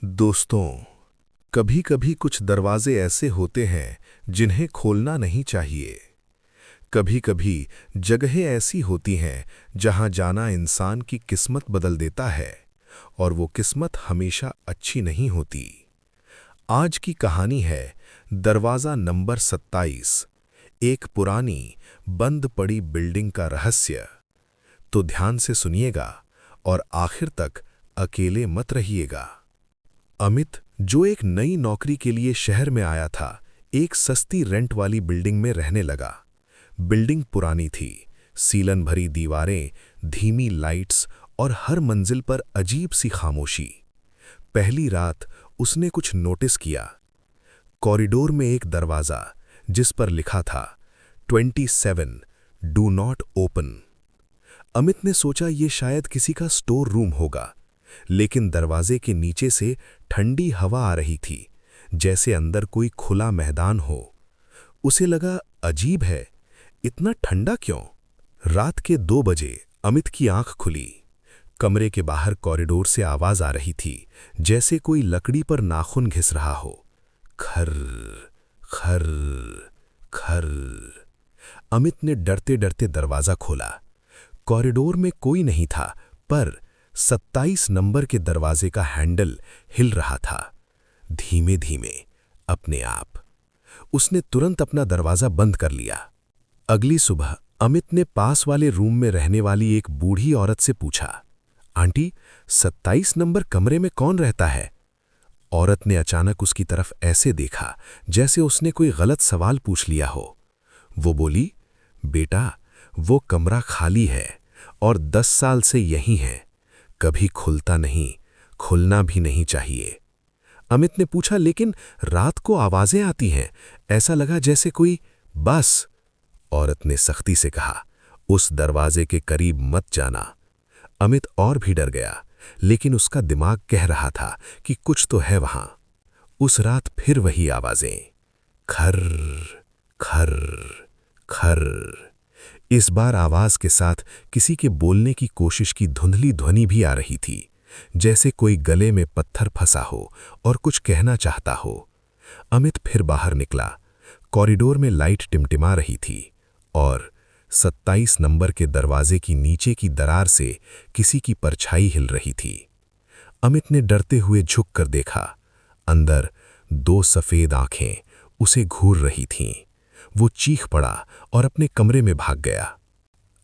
दोस्तों, कभी कभी कुछ दरवाजे ऐसे होते हैं जिन्हें खोलना नहीं चाहिए। कभी कभी जगहें ऐसी होती हैं जहां जाना इंसान की किस्मत बदल देता है, और वो किस्मत हमेशा अच्छी नहीं होती। आज की कहानी है दरवाज़ा नंबर 27, एक पुरानी बंद पड़ी बिल्डिंग का रहस्य। तो ध्यान से सुनिएगा और आखिर तक अकेले मत रहिएगा। अमित, जो एक नई नौकरी के लिए शहर में आया था, एक सस्ती रेंट वाली बिल्डिंग में रहने लगा। बिल्डिंग पुरानी थी, सीलन भरी दीवारें, धीमी लाइट्स और हर मंजिल पर अजीब सी खामोशी। पहली रात उसने कुछ नोटिस किया। कॉरिडोर में एक दरवाज़ा जिस पर लिखा था 27 डू नॉट ओपन। अमित ने सोचा ये शायद किसी का स्टोर रूम होगा, लेकिन दरवाजे के नीचे से ठंडी हवा आ रही थी, जैसे अंदर कोई खुला मैदान हो। उसे लगा अजीब है, इतना ठंडा क्यों? रात के 2 बजे अमित की आंख खुली। कमरे के बाहर कॉरिडोर से आवाज आ रही थी, जैसे कोई लकड़ी पर नाखून घिस रहा हो। खर खर खर। अमित ने डरते डरते दरवाजा खोला। कॉरिडोर में कोई नहीं था, पर 27 नंबर के दरवाजे का हैंडल हिल रहा था, धीमे धीमे, अपने आप। उसने तुरंत अपना दरवाजा बंद कर लिया। अगली सुबह अमित ने पास वाले रूम में रहने वाली एक बूढ़ी औरत से पूछा, आंटी, 27 नंबर कमरे में कौन रहता है? औरत ने अचानक उसकी तरफ ऐसे देखा जैसे उसने कोई गलत सवाल पूछ लिया हो। वो बोली, बेटा, वो कमरा खाली है और 10 साल से यहीं है। कभी खुलता नहीं, खुलना भी नहीं चाहिए। अमित ने पूछा, लेकिन रात को आवाजें आती हैं, ऐसा लगा जैसे कोई। बस, औरत ने सख्ती से कहा, उस दरवाजे के करीब मत जाना। अमित और भी डर गया, लेकिन उसका दिमाग कह रहा था कि कुछ तो है वहां। उस रात फिर वही आवाजें, खर खर खर। इस बार आवाज के साथ किसी के बोलने की कोशिश की धुंधली ध्वनि भी आ रही थी, जैसे कोई गले में पत्थर फंसा हो और कुछ कहना चाहता हो। अमित फिर बाहर निकला। कॉरिडोर में लाइट टिमटिमा रही थी और 27 नंबर के दरवाजे की नीचे की दरार से किसी की परछाई हिल रही थी। अमित ने डरते हुए झुककर देखा। अंदर 2 सफेद आंखें उसे घूर रही थीं। वो चीख पड़ा और अपने कमरे में भाग गया।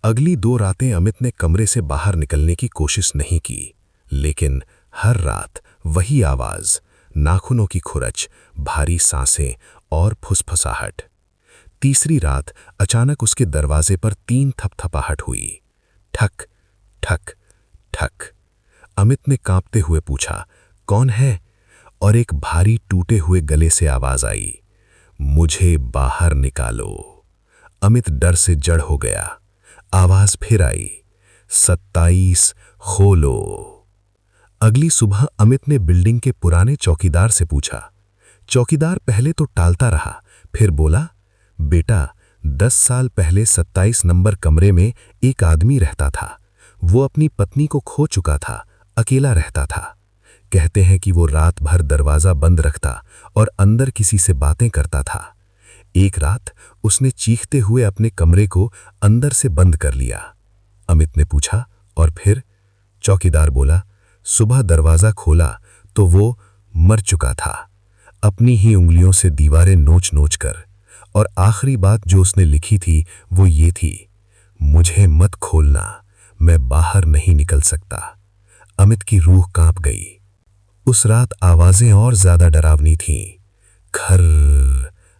अगली 2 रातें अमित ने कमरे से बाहर निकलने की कोशिश नहीं की, लेकिन हर रात वही आवाज, नाखूनों की खुरच, भारी सांसें और फुसफुसाहट। तीसरी रात अचानक उसके दरवाजे पर 3 थपथपाहट हुई, ठक ठक ठक। अमित ने कांपते हुए पूछा, कौन है? और एक भारी टूटे हुए गले से आवाज आई, मुझे बाहर निकालो। अमित डर से जड़ हो गया। आवाज फिर आई, 27 खोलो। अगली सुबह अमित ने बिल्डिंग के पुराने चौकीदार से पूछा। चौकीदार पहले तो टालता रहा, फिर बोला, बेटा, 10 साल पहले 27 नंबर कमरे में एक आदमी रहता था। वो अपनी पत्नी को खो चुका था, अकेला रहता था। कहते हैं कि वो रात भर दरवाजा बंद रखता और अंदर किसी से बातें करता था। एक रात उसने चीखते हुए अपने कमरे को अंदर से बंद कर लिया। अमित ने पूछा, और फिर? चौकीदार बोला, सुबह दरवाजा खोला तो वो मर चुका था, अपनी ही उंगलियों से दीवारें नोच नोच कर। और आखिरी बात जो उसने लिखी थी वो ये थी, मुझे मत खोलना, मैं बाहर नहीं निकल सकता। अमित की रूह कांप गई। उस रात आवाजें और ज्यादा डरावनी थीं। खर,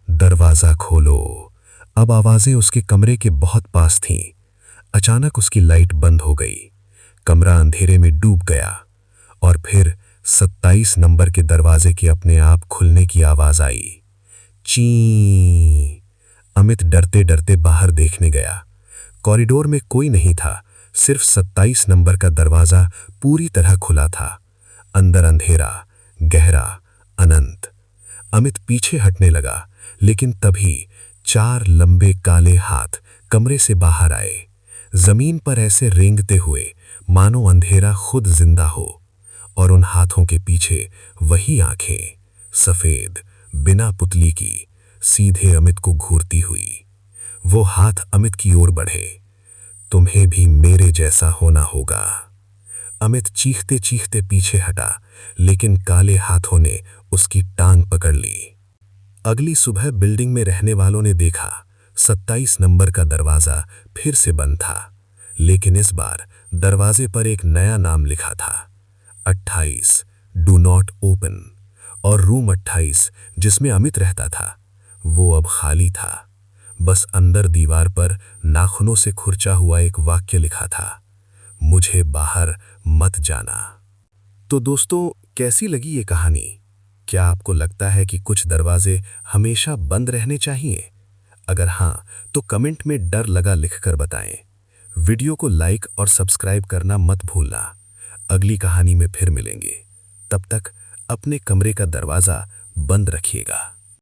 दरवाजा खोलो। अब आवाजें उसके कमरे के बहुत पास थीं। अचानक उसकी लाइट बंद हो गई। कमरा अंधेरे में डूब गया और फिर 27 नंबर के दरवाजे के अपने आप खुलने की आवाज आई, ची। अमित डरते डरते बाहर देखने गया। कॉरिडोर में कोई नहीं था, सिर्फ 27 नंबर का दरवाजा पूरी तरह खुला था। अंदर अंधेरा, गहरा, अनंत। अमित पीछे हटने लगा, लेकिन तभी 4 लंबे काले हाथ कमरे से बाहर आए, जमीन पर ऐसे रेंगते हुए मानो अंधेरा खुद जिंदा हो। और उन हाथों के पीछे वही आंखें, सफेद, बिना पुतली की, सीधे अमित को घूरती हुई। वो हाथ अमित की ओर बढ़े। तुम्हें भी मेरे जैसा होना होगा। अमित चीखते चीखते पीछे हटा, लेकिन काले हाथों ने उसकी टांग पकड़ ली। अगली सुबह बिल्डिंग में रहने वालों ने देखा 27 नंबर का दरवाजा फिर से बंद था, लेकिन इस बार दरवाजे पर एक नया नाम लिखा था, 28 डू नॉट ओपन। और रूम 28 जिसमें अमित रहता था, वो अब खाली था। बस अंदर दीवार पर नाखूनों से खुरचा हुआ एक वाक्य लिखा था, मुझे बाहर मत जाना। तो दोस्तों, कैसी लगी ये कहानी? क्या आपको लगता है कि कुछ दरवाजे हमेशा बंद रहने चाहिए? अगर हाँ, तो कमेंट में डर लगा लिखकर बताएं। वीडियो को लाइक और सब्सक्राइब करना मत भूलना। अगली कहानी में फिर मिलेंगे। तब तक अपने कमरे का दरवाजा बंद रखिएगा।